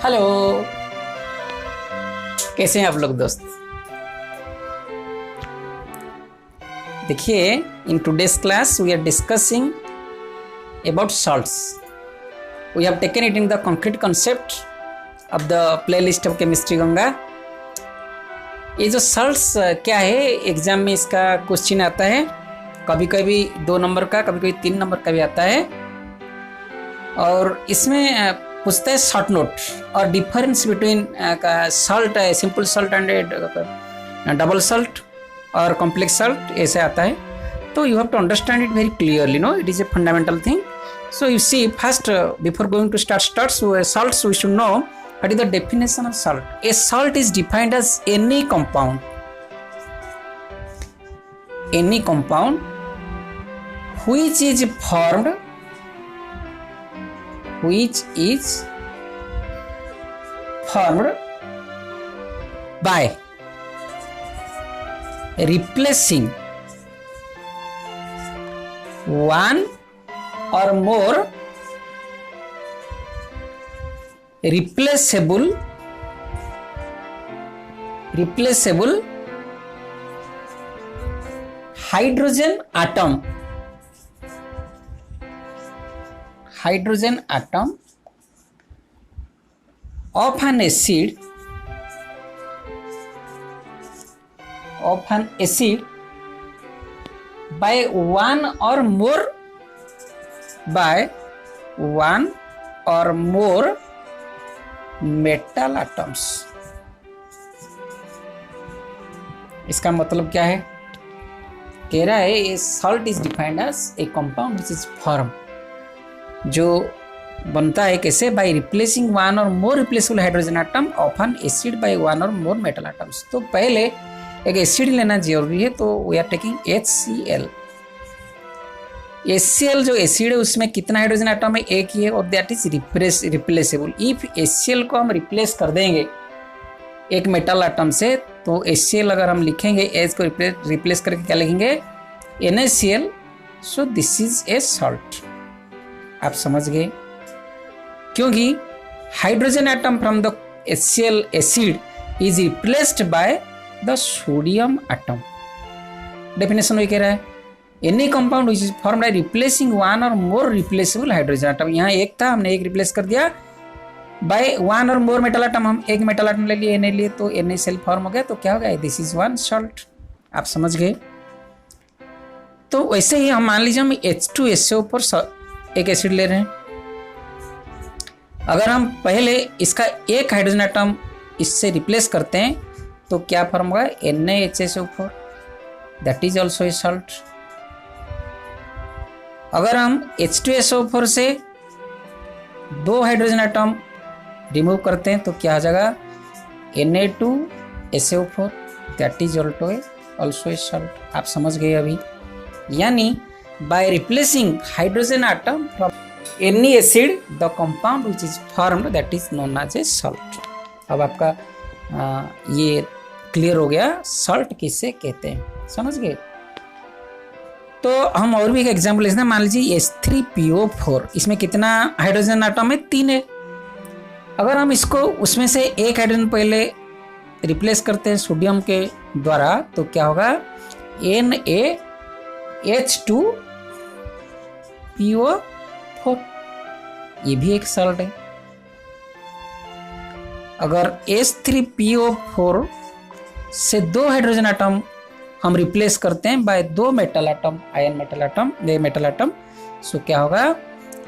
Hello, कैसे हैं आप लोग दोस्त। देखिए, in today's class we are discussing about salts. We have taken it in the concrete concept of the playlist of chemistry Ganga. ये जो salts क्या है, एग्जाम में इसका क्वेश्चन आता है, कभी कभी 2 नंबर का, कभी कभी 3 नंबर का भी आता है। और इसमें पूछता है शॉर्ट नोट और difference between salt, simple salt and double salt और कॉम्प्लेक्स सॉल्ट, ऐसे आता है। तो you have to understand it very clearly, no, it is a fundamental thing. So you see, first before going to start salts, we should know what is the definition of salt. A salt is defined as any compound which is formed by replacing one or more replaceable hydrogen atom of an acid by one or more metal atoms। इसका मतलब क्या है? कह रहा है ये salt is defined as a compound which is formed, जो बनता है कैसे? by replacing one or more replaceable hydrogen atom of an acid by one or more metal atoms। तो पहले एक एसिड लेना जरूरी है, तो we are taking HCl। HCl जो एसिड है उसमें कितना हाइड्रोजन आटम है? एक ही है, और that is replaceable. If HCl को हम रिप्लेस कर देंगे एक मेटल आटम से, तो HCl अगर हम लिखेंगे, H को रिप्लेस करके क्या लिखेंगे? NaCl। So this is a salt. आप समझ गए? क्योंकि hydrogen atom from the HCl acid is replaced by the sodium atom. Definition वही कह रहा है, any compound which is formed by replacing one or more replaceable hydrogen atom. यहाँ एक था, हमने एक रिप्लेस कर दिया by one or more metal atom. हम एक मेटल आटम ले लिए, Na लिए, तो NaCl फॉर्म हो गया। तो क्या हो गया? This is one salt. आप समझ गए? तो वैसे ही हम मान लीजिए हम H2SO पर एक एसिड ले रहे हैं। अगर हम पहले इसका एक हाइड्रोजन आटम इससे रिप्लेस करते हैं, तो क्या फॉर्म होगा? NaHSO4, that is also a salt. अगर हम H2SO4 से 2 हाइड्रोजन आटम रिमूव करते हैं, तो क्या हो जाएगा? Na2SO4, that is also a salt. आप समझ गए अभी? यानी by replacing hydrogen atom from any acid the compound which is formed that is known as a salt. अब आपका ये क्लियर हो गया सॉल्ट किससे कहते हैं, समझ गए? तो हम और भी एक एग्जाम्पल लेते हैं। मान लीजिए H3PO4, इसमें कितना हाइड्रोजन आटम है? 3 है। अगर हम इसको उसमें से एक हाइड्रोजन पहले रिप्लेस करते हैं सोडियम के द्वारा, तो क्या होगा? NaH2PO4, ये भी एक सॉल्ट है। अगर H3PO4 से 2 हाइड्रोजन आटम हम रिप्लेस करते हैं by 2 metal atom, ion metal atom, so क्या होगा?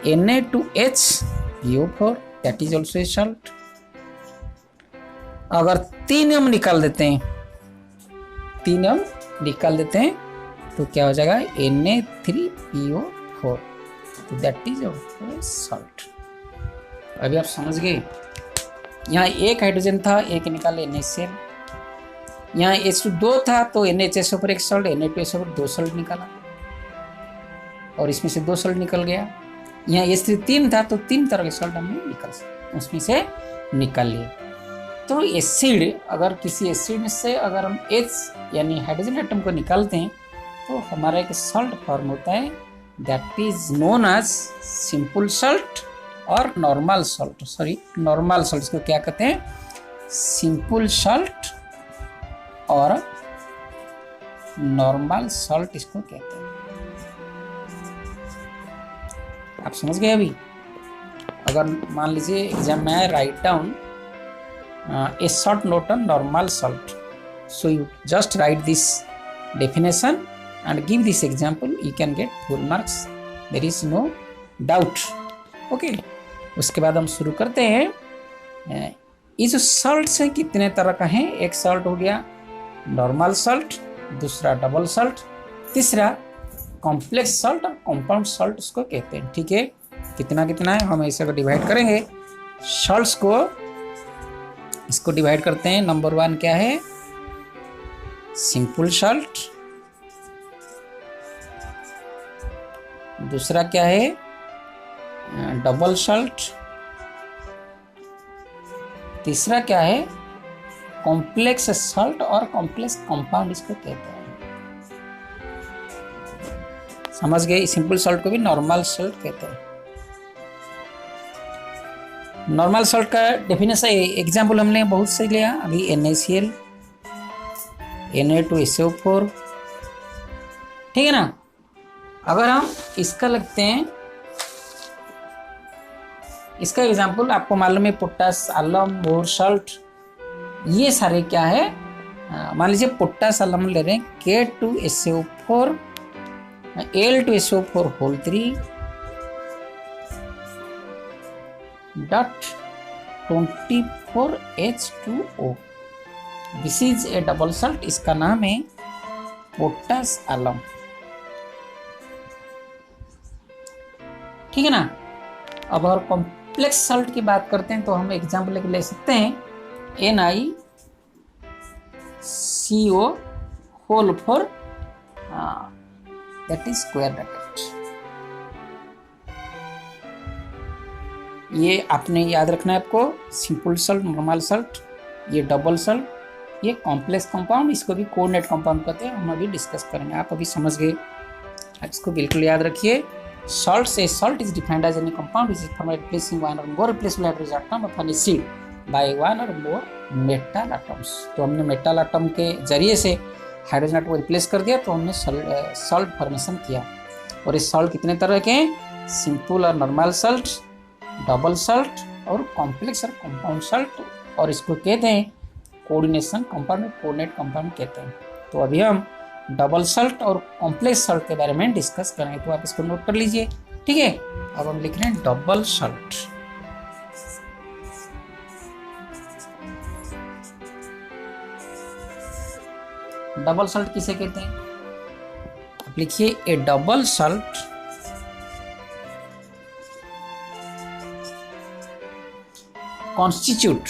Na2HPO4, that is also a salt. अगर 3 हम निकाल देते हैं, तो क्या हो जाएगा? Na3PO4, तो that is also a salt. अभी आप समझ गए? यहाँ एक हाइड्रोजन था, एक निकाले NaCl। यहाँ H2 था, तो NaHSO4 एक सॉल्ट, Na2SO4 2 सॉल्ट निकाला, और इसमें से 2 सॉल्ट निकल गया। यहाँ H3 था, तो 3 तरह के सॉल्ट हमने उसमें से निकाल लिए। तो एसिड, अगर किसी एसिड से अगर हम H यानी हाइड्रोजन एटम को निकालते हैं, तो हमारा एक सॉल्ट फॉर्म होता है, that is known as simple salt और नॉर्मल सॉल्ट, नॉर्मल सॉल्ट, इसको क्या कहते हैं, सिंपल सॉल्ट और नॉर्मल सॉल्ट इसको कहते हैं। आप समझ गए अभी? अगर मान लीजिए एग्जाम में write down A short note on normal salt, so you just right this definition and give this example, you can get full marks, there is no doubt। Okay, उसके बाद हम शुरू करते हैं। ये जो सॉल्ट है कितने तरह का है, एक सॉल्ट हो गया नॉर्मल सॉल्ट, दूसरा डबल सॉल्ट, तीसरा कॉम्प्लेक्स सॉल्ट और कंपाउंड सॉल्ट उसको कहते हैं। ठीक है, कितना कितना है हम ऐसे डिवाइड करेंगे सॉल्ट्स को। इसको डिवाइड करते हैं। नंबर 1 क्या है, सिंपल सॉल्ट, दूसरा क्या है डबल सॉल्ट, तीसरा क्या है कॉम्प्लेक्स सॉल्ट और कॉम्प्लेक्स कंपाउंड इसको कहते हैं। समझ गए? सिंपल सॉल्ट को भी नॉर्मल सॉल्ट कहते हैं। नॉर्मल सॉल्ट का डेफिनेशन एग्जाम्पल हमने बहुत से लिया अभी, NaCl, Na2SO4, ठीक है ना। अगर हम इसका लगते हैं, इसका एग्जाम्पल आपको मालूम है पोटास, आलम, बोर सॉल्ट, ये सारे क्या है, मान लीजिए पोटास आलम ले रहे हैं K2SO4 Al2SO4 whole 3 dot 24H2O, this is a double salt, इसका नाम है पोटास आलम। ठीक है ना। अब अगर कॉम्प्लेक्स सॉल्ट की बात करते हैं तो हम एग्जाम्पल ले सकते हैं NiCO whole 4 that is square bracket. ये आपने याद रखना है आपको, सिंपल सॉल्ट, नॉर्मल सॉल्ट, ये डबल सॉल्ट, ये कॉम्प्लेक्स कंपाउंड, इसको भी कोऑर्डिनेट कंपाउंड कहते हैं, हम अभी डिस्कस करेंगे। आप अभी समझ गए, इसको बिल्कुल याद रखिए। Salt, say salt is defined as any compound which is formed by replacing one or more replaceable hydrogen atom of an acid by one or more metal atoms। तो हमने मेटल आटम के जरिए से हाइड्रोजन आटम को replace कर दिया, तो हमने सॉल्ट फॉर्मेशन किया। और इस सॉल्ट कितने तरह के हैं, सिंपल और नॉर्मल सॉल्ट, डबल सॉल्ट और कॉम्प्लेक्स और कंपाउंड सॉल्ट, और इसको कहते हैं कोऑर्डिनेशन कंपाउंड, कोऑर्डिनेट कंपाउंड कहते हैं। तो अभी हम डबल सॉल्ट और कॉम्प्लेक्स सॉल्ट के बारे में डिस्कस करेंगे, तो आप इसको नोट कर लीजिए। ठीक है, अब हम लिख रहे हैं डबल सॉल्ट। डबल सॉल्ट किसे कहते हैं, आप लिखिए a double salt constitute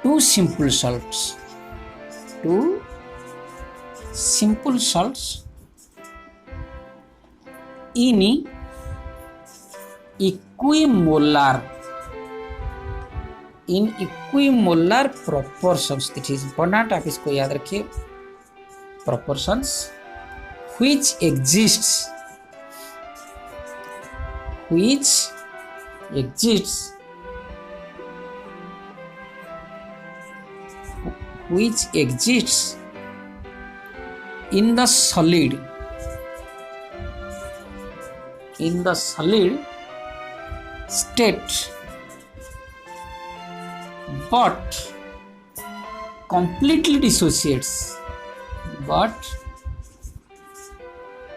two simple salts in equimolar proportions। This is important, आप इसको याद रखिए। proportions which exists in the solid state but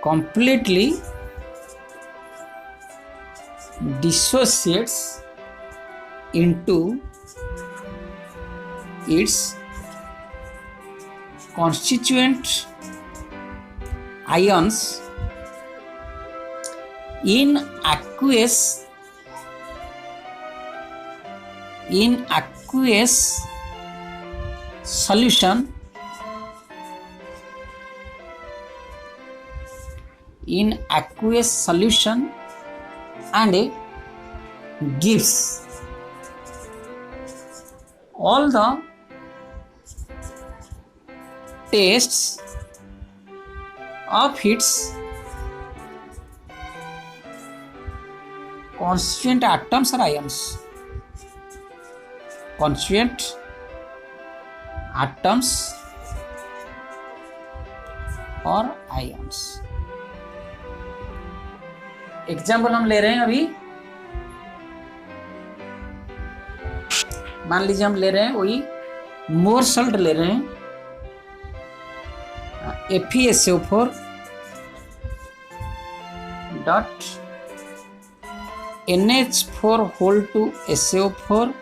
completely dissociates into its constituent ions in aqueous solution and gives all the tastes of its constituent atoms or ions, constituent atoms और ions। Example हम ले रहे हैं अभी, मान लीजिए हम ले रहे हैं वही मोर सल्ट ले रहे हैं, FeSO4 dot NH4 whole two SO4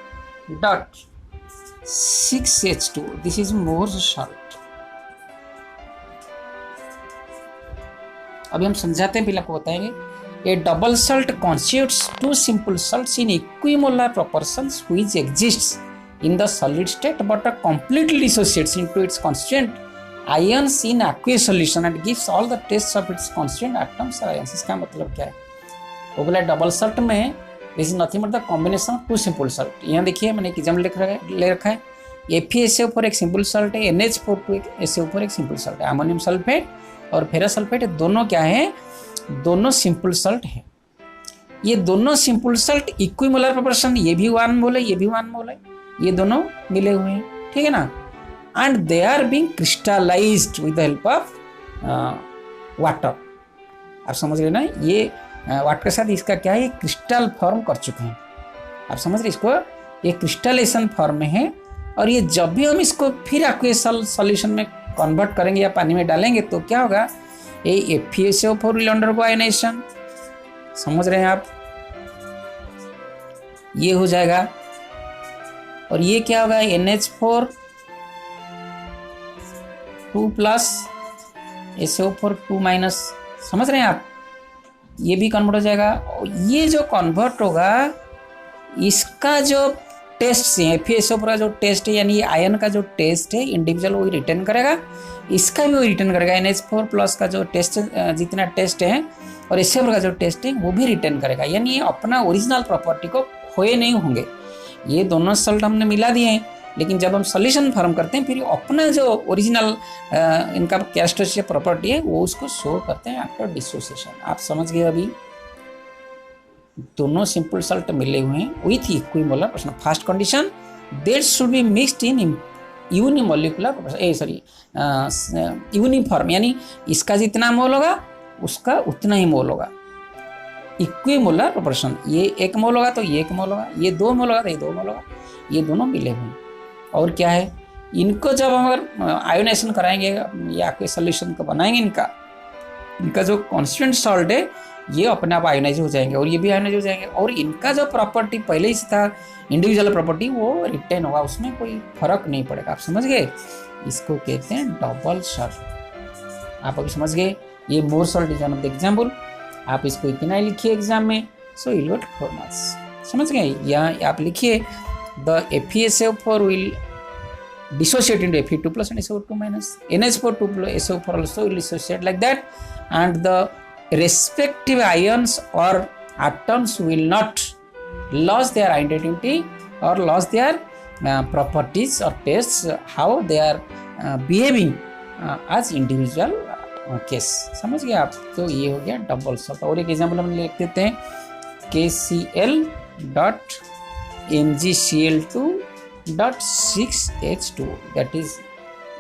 dot 6H2, this is Mohr salt. अभी हम समझाते हैं, पहले आपको बताएंगे। A double salt constitutes two simple salts in equimolar proportions which exists in the solid state but are completely dissociates into its constituent ions in aqueous solution and gives all the tastes of its constituent atoms or ions। इसका मतलब क्या है? वो बोला double salt में this is nothing but the combination of two simple salt. यहाँ देखिए मैंने एक एग्जाम्पल ले रखा है, FeSO4 एक सिंपल सल्ट है, NH4 एक सिंपल सल्ट है, अमोनियम सल्फेट और फेरस सल्फेट दोनों क्या है? दोनों सिंपल सल्ट है। ये दोनों सिंपल सल्ट इक्विमोलर प्रोपोर्शन, ये भी 1 मोल है, ये भी 1 मोल है, ये दोनों मिले हुए हैं, ठीक है ना। And they are being crystallised with the help of water. आप समझ रहे ना, ये वाटर के साथ इसका क्या है, ये क्रिस्टल फॉर्म कर चुके हैं। आप समझ रहे, इसको ये क्रिस्टलाइजेशन फॉर्म में है। और ये जब भी हम इसको फिर एक्वियस सॉल्यूशन में कन्वर्ट करेंगे या पानी में डालेंगे तो क्या होगा, ये FeSO4 विल अंडरगो आयनाइजेशन। समझ रहे हैं आप, ये हो जाएगा। और ये क्या होगा, NH4 2 प्लस SO4 2 माइनस। समझ रहे हैं आप, ये भी कन्वर्ट हो जाएगा। और ये जो कन्वर्ट होगा, इसका जो टेस्ट है, FeSO4 का जो टेस्ट है, यानी आयन का जो टेस्ट है, इंडिविजुअल वही रिटर्न करेगा, इसका भी वही रिटर्न करेगा। NH4 प्लस का जो टेस्ट, जितना टेस्ट है, और SO4 का जो टेस्ट है वो भी रिटर्न करेगा। यानी ये अपना ओरिजिनल प्रॉपर्टी को खोए नहीं होंगे। ये दोनों सल्ट हमने मिला दिए हैं, लेकिन जब हम सॉल्यूशन फॉर्म करते हैं फिर अपना जो ओरिजिनल इनका कैरेक्टरिस्टिक प्रॉपर्टी है वो उसको शो करते हैं आफ्टर डिसोसिएशन। आप समझ गए। अभी दोनों सिंपल सल्ट मिले हुए हैं with equimolar proportion. First condition, that should be mixed in unimolecular uniform, यानी इसका जितना मोल होगा उसका उतना ही मोल होगा। इक्विमोलर प्रोपोर्शन, ये 1 मोल होगा तो ये 1 मोल होगा, ये 2 मोल होगा तो ये 2 मोल होगा, ये दोनों मिले हुए हैं। और क्या है, इनको जब हम अगर आयोनाइजेशन कराएंगे या कोई सोल्यूशन को बनाएंगे, इनका जो कॉन्स्टिट्यूएंट सॉल्ट है ये अपने आप आयोनाइज हो जाएंगे और ये भी आयोनाइज हो जाएंगे। और इनका जो प्रॉपर्टी पहले ही से था, इंडिविजुअल प्रॉपर्टी, वो रिटेन होगा, उसमें कोई फर्क नहीं पड़ेगा। आप समझ गए, इसको कहते हैं डबल सल्ट। आप अभी समझ गए। ये Mohr salt is one of the example. आप इसको इतना ही लिखिए एग्जाम में, सो यू गेट 4 मार्क्स। समझ गए। यहाँ आप लिखिए the FeSO4 will dissociate into Fe2 plus and SO2 minus, NH4 2 plus SO4 also will dissociate like that, and the respective ions or atoms will not lose their identity or lose their properties or tests, how they are behaving as individual case। समझ गए आप। तो ये हो गया double Salt. और एक example हम लिख देते हैं, KCl dot MgCl2 dot 6H2, that is,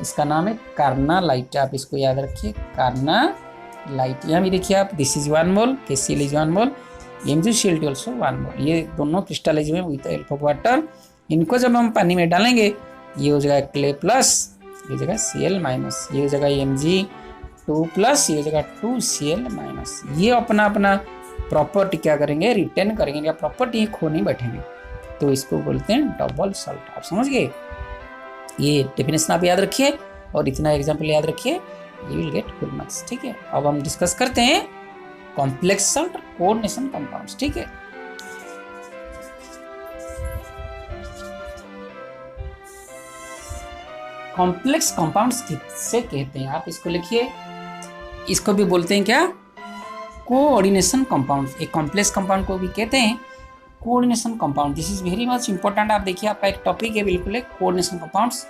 इसका नाम है कार्नालाइट। आप इसको याद रखिए, कार्नालाइट। यहाँ भी देखिए आप, this is 1 mole, KCl is 1 mole, MgCl2 also 1 मोल। ये दोनों क्रिस्टलाइज हुए विद हेल्प ऑफ वाटर। इनको जब हम पानी में डालेंगे, ये हो जाएगा क्ले प्लस, ये जगह Cl माइनस, ये हो जाएगा Mg2 प्लस, ये हो जाएगा 2Cl माइनस। ये अपना अपना प्रॉपर्टी क्या करेंगे, रिटेन करेंगे, या प्रॉपर्टी खो नहीं बैठेंगे, तो इसको बोलते हैं डबल सल्ट। आप समझ गए। ये डेफिनेशन आप याद रखिए और इतना एग्जाम्पल याद रखिए, you will get full marks. ठीक है। अब हम डिस्कस करते हैं कॉम्प्लेक्स सल्ट, कोऑर्डिनेशन कंपाउंड्स। ठीक है। कॉम्प्लेक्स कंपाउंड्स किससे कहते हैं, आप इसको लिखिए। इसको भी बोलते हैं क्या, कोऑर्डिनेशन कंपाउंड्स। एक कॉम्प्लेक्स कंपाउंड को भी कहते हैं coordination compound. This is very much important. आप देखिए, आपका एक टॉपिक है बिल्कुल है कोऑर्डिनेशन कंपाउंड्स।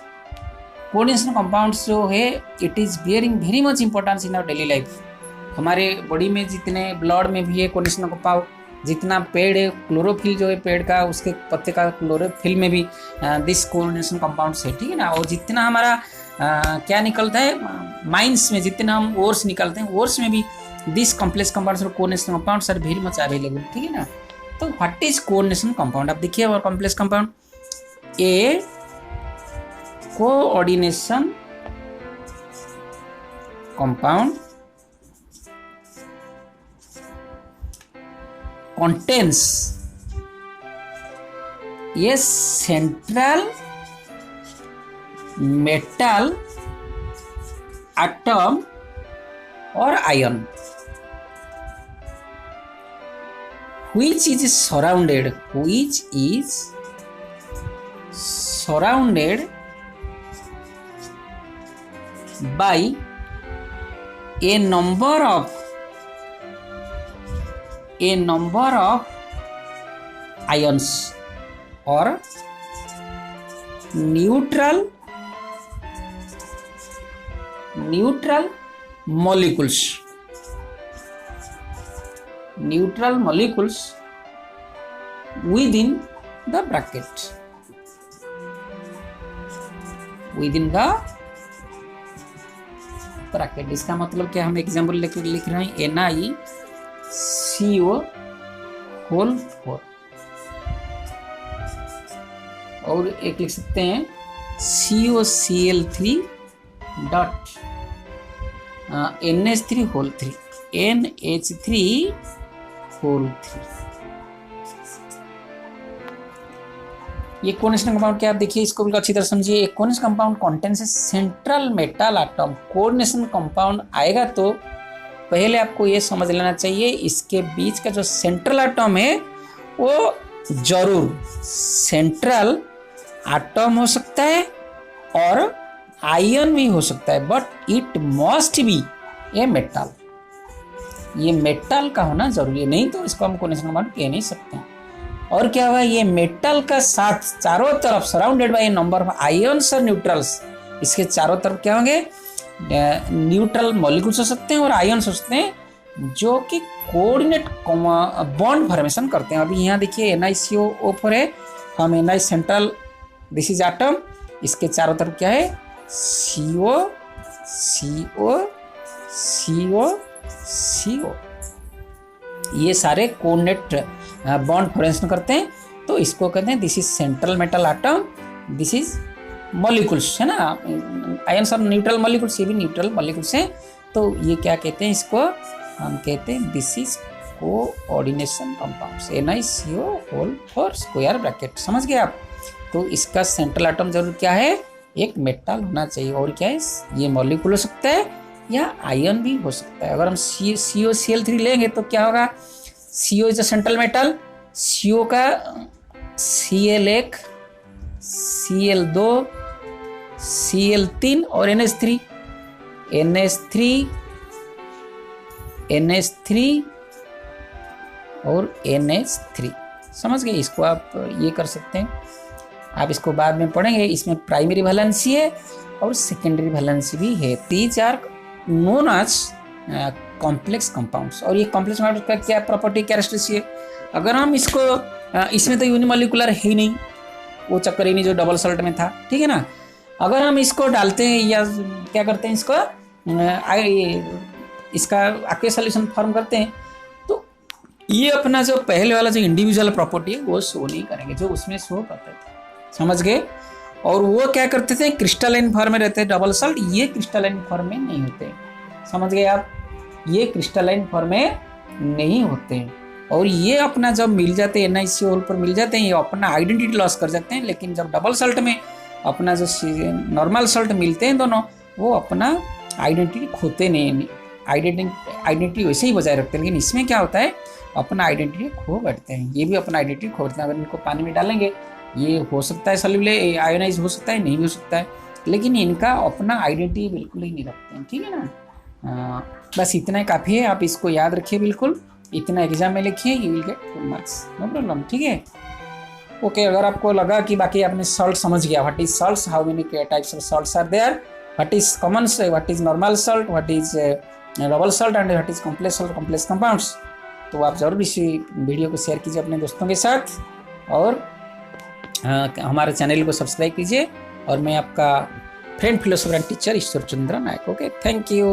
कोऑर्डिनेशन कंपाउंड्स जो है, it is bearing very much importance in our daily life. हमारे बॉडी में जितने ब्लड में भी है कोऑर्डिनेशन जितना पेड़ है, क्लोरोफिल जो है पेड़ का, उसके पत्ते का क्लोरोफिल में भी दिस कोऑर्डिनेशन कंपाउंड्स है, ठीक है ना। और जितना हमारा क्या निकलता है माइंस में, जितना हम ओर्स निकलते हैं, ओर्स में भी दिस कॉम्प्लेक्स कंपाउंड्स और coordination compounds are very much available, ठीक है ना। तो व्हाट इज कोऑर्डिनेशन कंपाउंड, आप देखिए, और complex compound, A coordination compound contains a central metal atom or ion which is surrounded by a number of ions or neutral molecules within the bracket, इसका मतलब क्या, हम एग्जाम्पल लिख रहे हैं NiCO होल 4, और एक लिख सकते हैं COCl3 dot NH3 whole 3, NH3 whole 3। ये कोऑर्डिनेशन कंपाउंड क्या, आप देखिए इसको बिल्कुल अच्छी तरह समझिए। एक coordination compound contains central metal atom. Coordination compound आएगा तो पहले आपको ये समझ लेना चाहिए, इसके बीच का जो सेंट्रल एटम है वो जरूर सेंट्रल एटम हो सकता है और आयन भी हो सकता है, but it must be a metal. ये मेटल का होना जरूरी है, नहीं तो इसको हम कोऑर्डिनेशन कंपाउंड कह नहीं सकते हैं। और क्या हुआ, ये मेटल का साथ चारों तरफ surrounded by A number of ions और न्यूट्रल्स, इसके चारों तरफ क्या होंगे, न्यूट्रल मॉलिक्यूल्स हो सकते हैं और आयन्स हो सकते हैं, जो कि कोऑर्डिनेट बॉन्ड फॉर्मेशन करते हैं। अभी यहाँ देखिए NiCO4 है, हम Ni central, this is atom, इसके चारों तरफ क्या है, CO CO CO CO, ये सारे कोऑर्डिनेट बॉन्ड फॉर्मेशन करते हैं। तो इसको कहते हैं this is central metal atom, this is molecules, है ना, आयन्स और न्यूट्रल मॉलिक्यूल्स, ये भी न्यूट्रल मॉलिक्यूल्स हैं। तो ये क्या कहते हैं, इसको हम कहते हैं this is coordination compounds, NiCO whole 4 square bracket, समझ गए आप। तो इसका सेंट्रल एटम जरूर क्या है, एक मेटल होना चाहिए, और क्या है, ये मॉलिक्यूल हो सकता है या आयन भी हो सकता है। अगर हम COCl3 लेंगे तो क्या होगा, CO is a central metal, CO का Cl1 Cl2 Cl3 और NH3 और NH3, समझ गए। इसको आप ये कर सकते हैं, आप इसको बाद में पढ़ेंगे। इसमें प्राइमरी वैलेंसी है और सेकेंडरी वैलेंसी भी है। These are known as complex compounds. और ये कॉम्प्लेक्स कंपाउंड का क्या प्रॉपर्टी, कैरेक्टरिस्टिक है, अगर हम इसको इसमें तो यूनिमॉलिकुलर है ही नहीं, वो चक्कर ही नहीं जो डबल सॉल्ट में था, ठीक है ना। अगर हम इसको डालते हैं या क्या करते हैं, इसको इसका एक्वस सॉल्यूशन फॉर्म करते हैं, तो ये अपना जो पहले वाला जो इंडिविजुअल प्रॉपर्टी है वो शो नहीं करेंगे, जो उसमें शो करते थे, समझ गए। और वो क्या करते थे, क्रिस्टलाइन फॉर्म में रहते हैं डबल सॉल्ट, ये क्रिस्टलाइन फॉर्म में नहीं होते, समझ गए आप, ये क्रिस्टलाइन फॉर्म में नहीं होते हैं। और ये अपना जब मिल जाते हैं NiCO होल पर मिल जाते हैं, ये अपना आइडेंटिटी लॉस कर जाते हैं। लेकिन जब डबल सॉल्ट में अपना जो नॉर्मल सॉल्ट मिलते हैं दोनों, वो अपना आइडेंटिटी खोते नहीं, आइडेंटिटी वैसे ही बजाय रखते हैं। लेकिन इसमें क्या होता है, अपना आइडेंटिटी खो बैठते हैं, ये भी अपना आइडेंटिटी खो बैठते हैं। अगर इनको पानी में डालेंगे, ये हो सकता है सॉल्युबल आयोनाइज हो सकता है, नहीं भी हो सकता है, लेकिन इनका अपना आइडेंटिटी बिल्कुल ही नहीं रखते हैं, ठीक है ना। बस इतना ही काफ़ी है, आप इसको याद रखिए, बिल्कुल इतना एग्जाम में लिखिए, you will get full marks, no problem, ठीक है। ओके, अगर आपको लगा कि बाकी आपने सॉल्ट समझ गया, what is salts, how many types of salts are there, what is common, what is normal salt, what is double salt and what is complex salt, complex compounds, तो आप ज़रूर इस वीडियो को शेयर कीजिए अपने दोस्तों के साथ, और हमारे चैनल को सब्सक्राइब कीजिए। और मैं आपका friend, philosopher and teacher Ishwar Chandra Nayak. Okay, thank you.